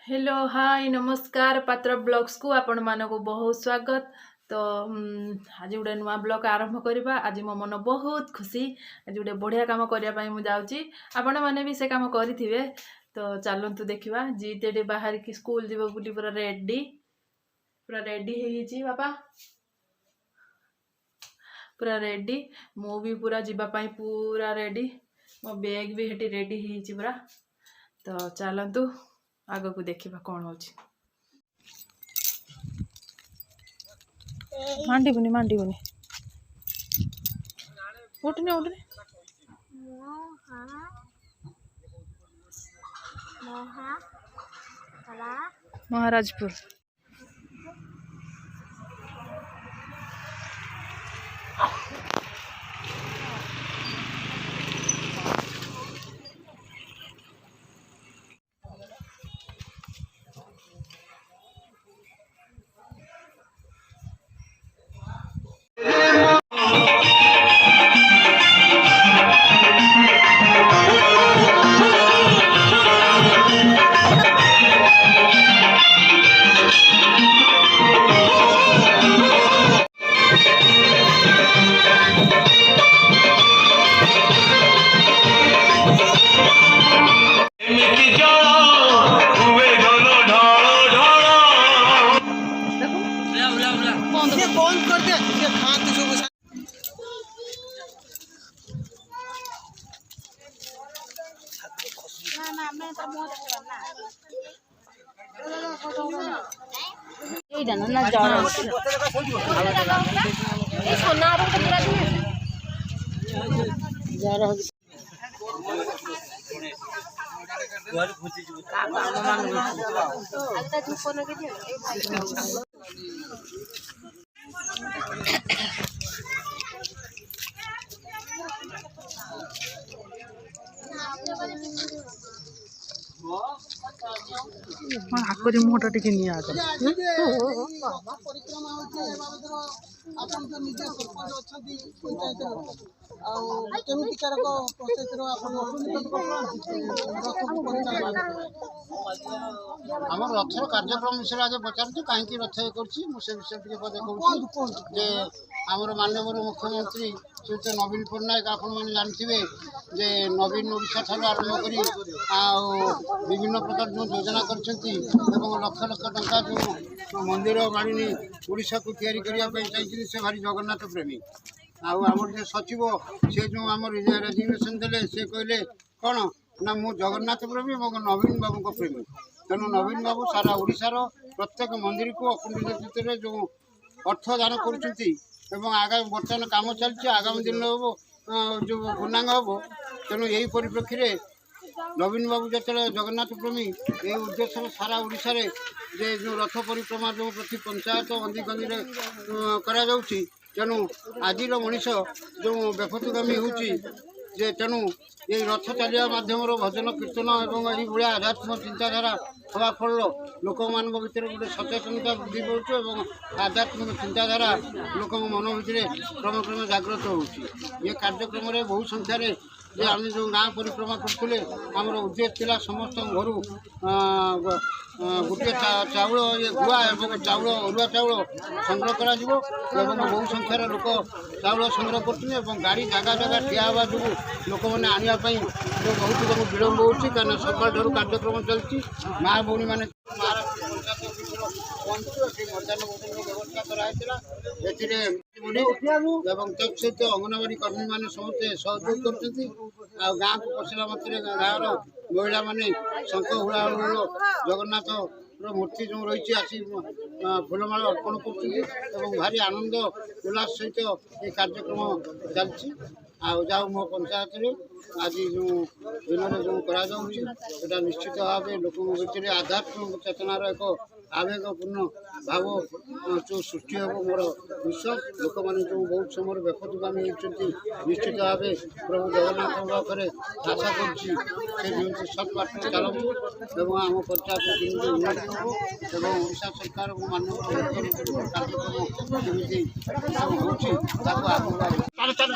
Hello hi नमस्कार पात्र blogs को आपण मानक बहुत स्वागत। तो आज गोटे नुआ ब्लॉग आरंभ करवा। आज मो मन बहुत खुशी। आज गोटे बढ़िया काम करने मुझे जाऊँगी। आपण मैंने भी से काम करेंगे। तो चलतु देखा जीते बाहर की स्कूल जीव बोली पूरा रेडी बापा पूरा रेडी। मु भी पूरा जीवाई पूरा रेडी। मो बैग भी हेटी रेडी हो पूरा। तो चलतु आग को देखा कौन हो। मांडीबुनी उठने महाराजपुर। आकरी मोटा टिके नहीं आता आपण तो निजे सरपंच अछंती पंचायत केमितिकार को प्रोसेस रो आपण हमर रथर कार्यक्रम विषय आगे पचारछु काहे कि रथ करछि मु से विषय टिके पदे कहू जे हमर माननीय मुख्यमंत्री श्री नवीन पट्टनायक आपण माने जानथिबे जे नवीन ओडिशा थार आरंभ करी आ विभिन्न प्रकार जो योजना करछंती एवं लक्ष लक्ष टंका जो मंदिर मालिनी ओडिशा को तैयारी करिया पे चाहिए से भारी जगन्नाथ प्रेमी आमर जो सचिव से जो आम रेजिग्नेशन देले से कहले कौन ना मु जगन्नाथ प्रेमी और नवीन बाबू को प्रेमी तेणु नवीन बाबू सारा ओडिशार प्रत्येक मंदिर को अकुंठ नेतृत्व जो अर्थ दान कर आगामी बर्तमान कम चलती आगामी दिन जो पूर्णांग हम तेणु यही परिप्रेक्षी नवीन बाबू जो जगन्नाथ प्रेमी ये उद्देश्य सारा ओडिशा रे जे जो रथ परिक्रमा जो प्रति पंचायत गंदी गंदी करा जाउछि तेणु आज मनीष जो बेफतगामी होची जे तेणु ये रथ चलिया माध्यम भजन कीर्तन और ये आध्यात्म चिंताधारा हवा फल लोक मान भर गोटे सचेतनता वृद्धि पाँच आध्यात्मिक चिंताधारा लोक मन भितर क्रम क्रम जागृत होची। ये कार्यक्रम में बहु संख्यार जे आम जो गाँ परिक्रमा करते आमर उद्देश्य था समस्त घर गोटे चाउल ये गुआ और चाउल अरुआ चाउल संग्रह करा बहु संख्यार लोक चाउल संग्रह कर गाड़ी जगह जगह ठिया हवा जो लोक मैंने आने जो बहुत विलम्ब होती कहीं सकाल ठार कार्यक्रम चलती माँ भौणी मैंने मध्याह्न भोजन व्यवस्था कराई तत्सहित अंगनवाड़ी कर्मी मैंने समस्ते सहयोग कर गाँ को पशिला मात्र गाँव महिला मैंने शंख हुड़ा जगन्नाथ मूर्ति जो रही आसी फूलमाल अर्पण कर भारी आनंद उल्लास सहित ये कार्यक्रम चलती जाओ मो पंचायत आज जो दिन में जो करा निश्चित भाव लोक भर आध्यात्मिक चेतनार एक आवेगपूर्ण भाव जो सृष्टि हे मोर विश्वास लोक मैंने जो बहुत समय बेफतगामी होती निश्चित भाव प्रभु जगन्नाथ पाखे आशा कर सत पाठ चलतु आम पंचायत उन्नति हो ओडिशा सरकार माननीय कार्यक्रम